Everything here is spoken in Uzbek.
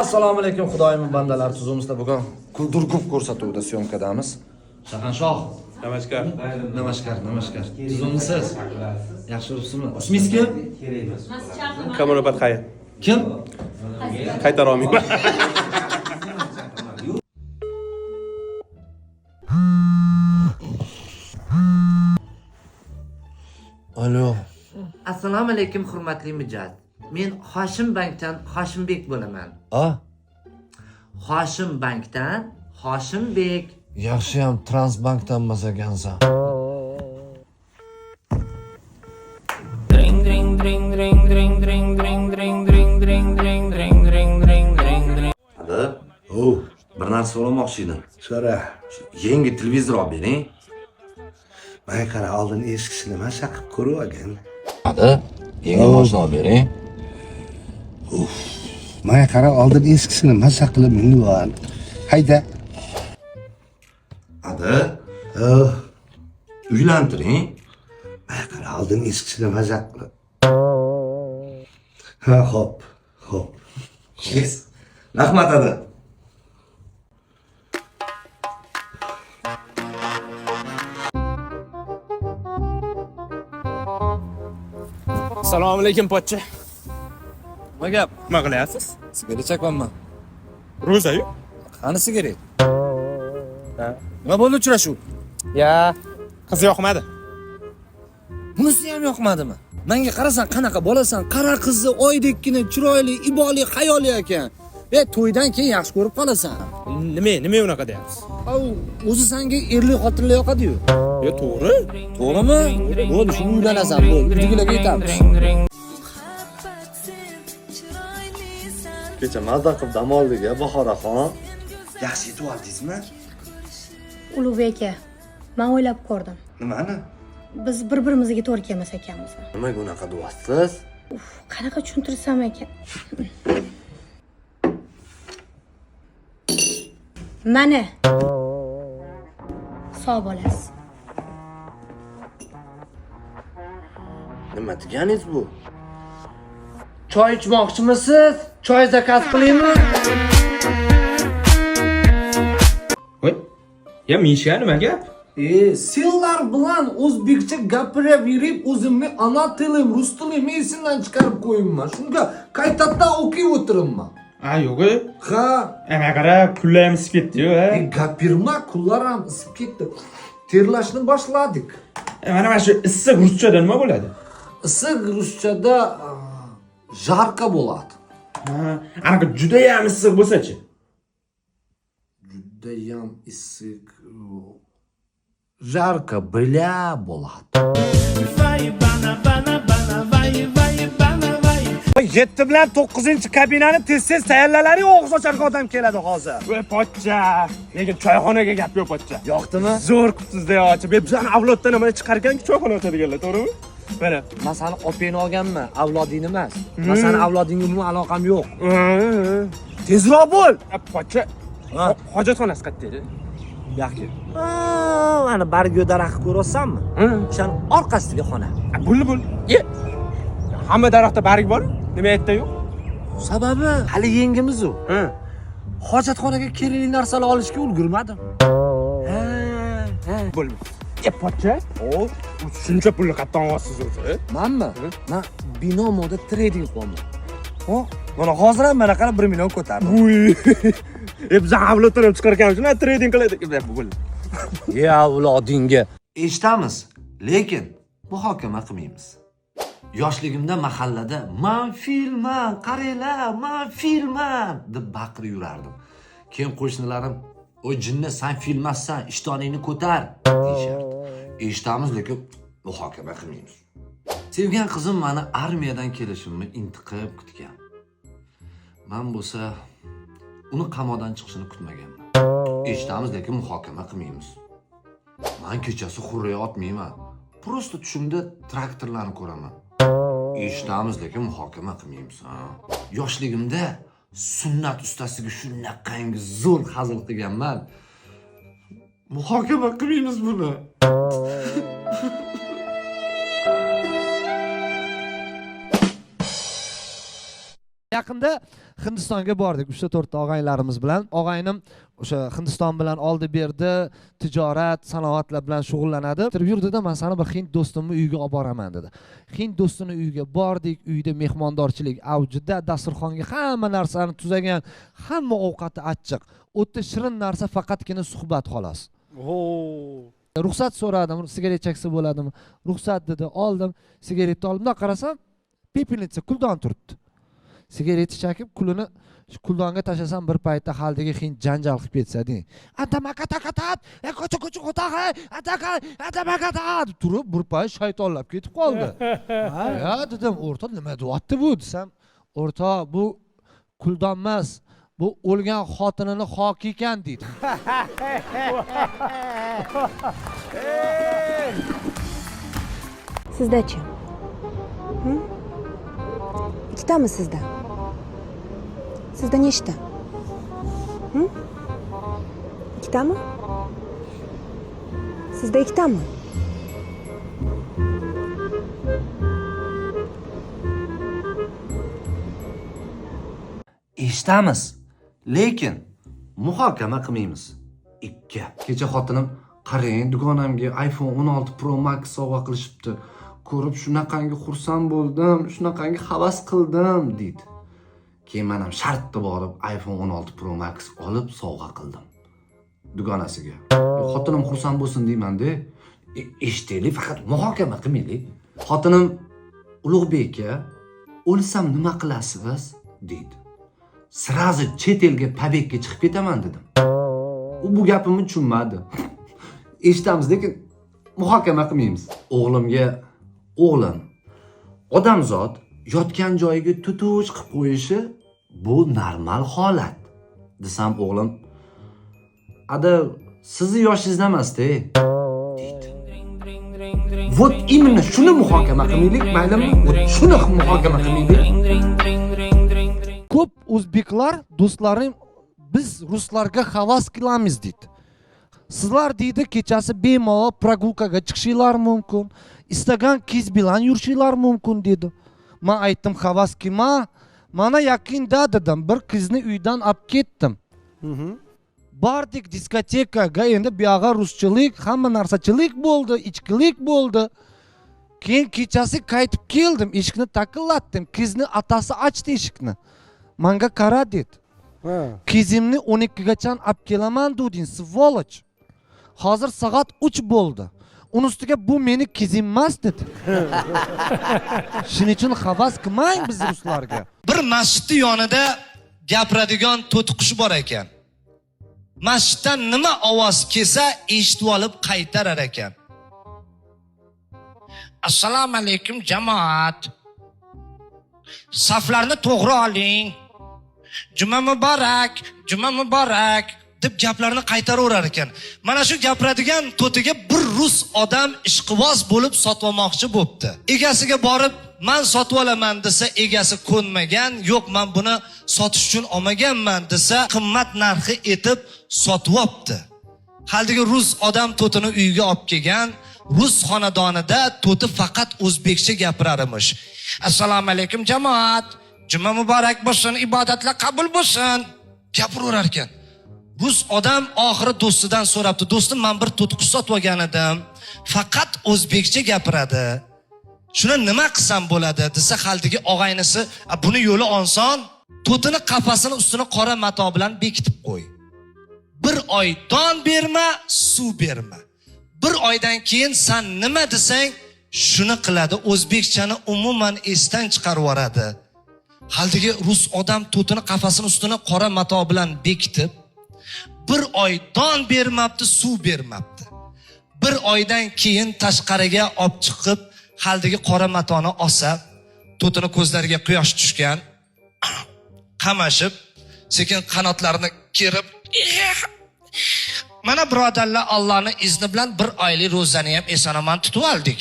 Assalomu alaykum xudoyim bandalar, tuzimizda bugun Durkub ko'rsatuvida syomkadamiz. Shaqanshoh. Namaskar. Namaskar. Tuzimisiz? Yaxshi turibsizmi? Ismingiz kim? Kamurobat Hayat. Kim? Qaytara olmayman. Alo. Assalomu alaykum hurmatli mijat. Men Hoshim bankdan Hoshimbek bo'laman. Hoshim bankdan Hoshimbek. Yaxshiyam Transbankdan masagansan. Hadi. Bir narsa so'ramoqchi edim. So'ra. Yangi televizor olib bering. Mana qara oldin eskisini masa qilib ko'rib olgan. Hadi. Yangi mashina olib bering. Mana qara oldin eskisini masa qilib minib ol. Hayda. Hadi. Uylantiring. Mana qara oldin eskisini masa qilib. Ha, hop. Yes. Rahmat hadi. Assalomu alaykum pochcha. Nima gap? Nima qilyapsiz? Sigaret chaqmanman. Ro'za-yu? Qani sigaret? Nima bo'ldi uchrashuv? Ya, qiz yoqmadi. Bunisi ham yoqmadimi? Menga qarasan qanaqa bo'lasan? Qara qizni oydekkina, chiroyli, iboli, hayoli ekan. To'ydan keyin yaxshi ko'rib qolasan. Nima unaqa deyapsiz? O'zi senga erli xotinlar yoqadi-yu. Yo, to'g'ri. To'g'rimi? Bo'ldi, shuni uylanasan. Bo'ldi, uydagilarga aytamiz. Kecha mazza qilib dam oldik-a, Bahoraxon. Yaxshi yetib oldingizmi? Ulug'bek aka, men o'ylab ko'rdim. Nimani? Biz bir-birimizga to'g'ri kelmas ekanmiz. Nimaga unaqa deyapsiz? Qanaqa tushuntirsam ekan? Mana. Sog' bo'lasiz. Nima deganingiz bu? Choy ichmoqchimisiz? Choy zakaz qilaymi? Voy. Ya Misha nima gap? Senlar bilan o'zbekcha gapiraverib, o'zimni ana tilim, rus tilim esimdan chiqarib qo'yibman. Shunga qaytadan o'qiy o'tiribman. Yo'q. Ha, Ana qara, pullar ham isib ketdi-yu, ha. gapirma, kunlar ham isib ketdi. Terlashni boshladik. Mana shu issiq ruschada nima bo'ladi? Issiq ruschada jarqa bo'ladi. Anaqa juda ham issiq bo'lsa-chi? Judayam issiq. Jarqa bila bo'ladi. 7 bilan 9-kabinani tez tayyorlalaring, og'iz ocharga odam keladi hozir. Voy pochcha, lekin choyxonaga gap yo'q pochcha. Yoqdimi? Zo'r qilibsiz-da yo'q. Bizani avloddan nima chiqarganki choyxona ochadiganlar, to'g'rimi? Mana. Men seni opangni olganman, avloding emas. Men seni avlodingga umuman aloqam yo'q. Tezroq bo'l. Pochcha. Hojatxonasi qayerda edi? Yo'q. Mana bargo daraxtni ko'ryapsanmi? O'shaning orqasidagi xona. Bul. Hamma daraxtda barg bor. Nima aytdi yo'q? Sababi hali yengimiz u. Hojatxonaga kerakli narsalar olishga ulgurmadim. Bo'lmaydi. Pochcha? Shuncha pulni qayerdan olasiz o'zi? Menmi? Men binomoda trading qilaman. Mana hozir ham mana qara 1 million ko'tardim. Uy. Biz avloddan ham chiqarganmiz, shuna trading qiladi. Bo'ldi. Avlodingga eshitamiz, lekin muhokama qilmaymiz. Yoshligimda mahallada "Men filman, qaranglar, men filman" deb baqirib yurardim. Keyin qo'shnilarim "O jinni, sen filmassan, ishtoningni ko'tar" deyishardi. Eshitamiz, lekin muhokama qilmaymiz. Sevgan qizim meni armiyadan kelishimni intiqib kutgan. Men bo'lsa uni qamoqdan chiqishini kutmaganman. Eshitamiz, lekin muhokama qilmaymiz. Men kechasi xurriya otmayman. Prosta tushimda traktorlarni ko'raman. Eshitamiz, lekin muhokama qilmaymiz. Yoshligimda sunnat ustasiga shunaqangi zo'r hazil qilganman. Muhokama qilmaymiz buni. yaqinda Hindistonga bordik 3-4 og'aylarimiz bilan. Og'aynim o'sha Hindiston bilan oldi berdi, tijorat, sanoatlar bilan shug'ullanadi. Yurdida men seni bir hind do'stimni uyiga olib boraman dedi. Hind do'stini uyiga bordik, uyda mehmondorchilik avjida, dasturxonga hamma narsani tuzagan, hamma ovqati achchiq. O'tda shirin narsa faqatgina suhbat xolos. Ruxsat so'radim, sigaret cheksa bo'ladimi? Ruxsat dedi, oldim, sigaretni oldim, qarasam, pepelnitsa kuldan turibdi. Sigaretni chekib, kulini kuldonga tashlasam bir paytda xaldiga hind janjal qilib ketsa-ding. Atamakatakat, ko'cha qo'taga, atamakatakat turib, bir payt shaytonlab ketib qoldi. Ya dedim, o'rta nima deyapti bu desam, o'rta bu kuldon emas, bu o'lgan xotinini xoki ekan deydi. Sizda-chi? Ikkitami sizda? Sizda nechta? Ikkitami? Sizda ikkitami? Eshitamiz, lekin muhokama qilmaymiz. 2. Kecha xotinim, qarang, dugonamga iPhone 16 Pro Max sovg'a qilishibdi. Ko'rib shunaqangi xursand bo'ldim, shunaqangi havas qildim dedi. Keyin men ham shartda borib iPhone 16 Pro Max olib sovg'a qildim dugonasiga. Xotinim xursand bo'lsin deyman-da. Eshitaylik, faqat muhokama qilmaylik. Xotinim, Ulug'bek aka, o'lsam nima qilasiz dedi. Sirazi chet elga pobegga chiqib ketaman dedim. U bu gapimni tushunmadi. Eshitamiz, lekin muhokama qilmaymiz. O'g'limga, o'g'lim, odamzod yotgan joyiga tutush qilib qo'yishi bu normal holat desam, o'g'lim, ada sizni yoshingizda emas-da deydi. Vot imенно shuni muhokama qilmaylik, maylimi? Shuni muhokama qilmaylik. Ko'p o'zbeklar do'stlarim biz ruslarga havas qilamiz deydi. Sizlar deydi kechasi bemalol прогулкаga chiqishinglar mumkin, istagan qiz bilan yurishinglar mumkin dedi. Men aytdim, havas qilma. Mana yaqinda dedim, bir qizni uydan olib ketdim. Bordik diskotekaga, endi bu yoqqa ruschilik, hamma narsachilik bo'ldi, ichkilik bo'ldi. Keyin kechasi qaytib keldim, eshikni taqillatdim. Qizni otasi ochdi eshikni. Menga qara dedi. Qizimni 12 gacha olib kelaman deding, svoloch. Hozir soat 3 bo'ldi. Uning ustiga bu meni qizim emas dedi. Shuning uchun havas qilmang biz ruslarga. Bir masjidning yonida gapiradigan to'tiqush bor ekan. Masjiddan nima ovoz kelsa eshitib olib qaytarar ekan. Assalomu alaykum jamoat. Saflarni to'g'ri oling. Juma muborak deb gaplarni qaytaraverar ekan. Mana shu gapiradigan to'tiga bir rus odam ishqiboz bo'lib sotmoqchi bo'pti. Egasiga borib, "Men sotib olaman" desa, egasi ko'nmagan, "Yo'q, men buni sotish uchun olmaganman" desa, qimmat narxi etib sotib olibdi. Haldagi rus odam to'tini uyiga olib kelgan. Rus xonadonida to'ti faqat o'zbekcha gapirar emish. Assalomu alaykum jamoat. Juma muborak bo'lsin, ibodatlar qabul bo'lsin. Gapiraverar ekan. Rus odam oxiri do'stidan so'rabdi. "Do'stim, men bir to'tiqush sotib olgan edim. Faqat o'zbekcha gapiradi. Shuni nima qilsam bo'ladi?" desa, haldagi og'aynisi, "Buni yo'li oson. To'tini qafasini ustini qora mato bilan bekitib qo'y. Bir oy don berma, suv berma. Bir oydan keyin sen nima desang, shuni qiladi. O'zbekchani umuman esdan chiqarib yuboradi." Haldagi rus odam to'tini qafasini ustini qora mato bilan bekitib, bir oy don bermabdi, suv bermabdi. Bir oydan keyin tashqariga olib chiqib, haldagi qora matoni olsa, to'tini ko'zlariga quyosh tushgan, qamashib, sekin qanotlarini kerib, "Mana birodarlar, Allohning izni bilan bir oylik ro'zani ham eson-omon tutib oldik.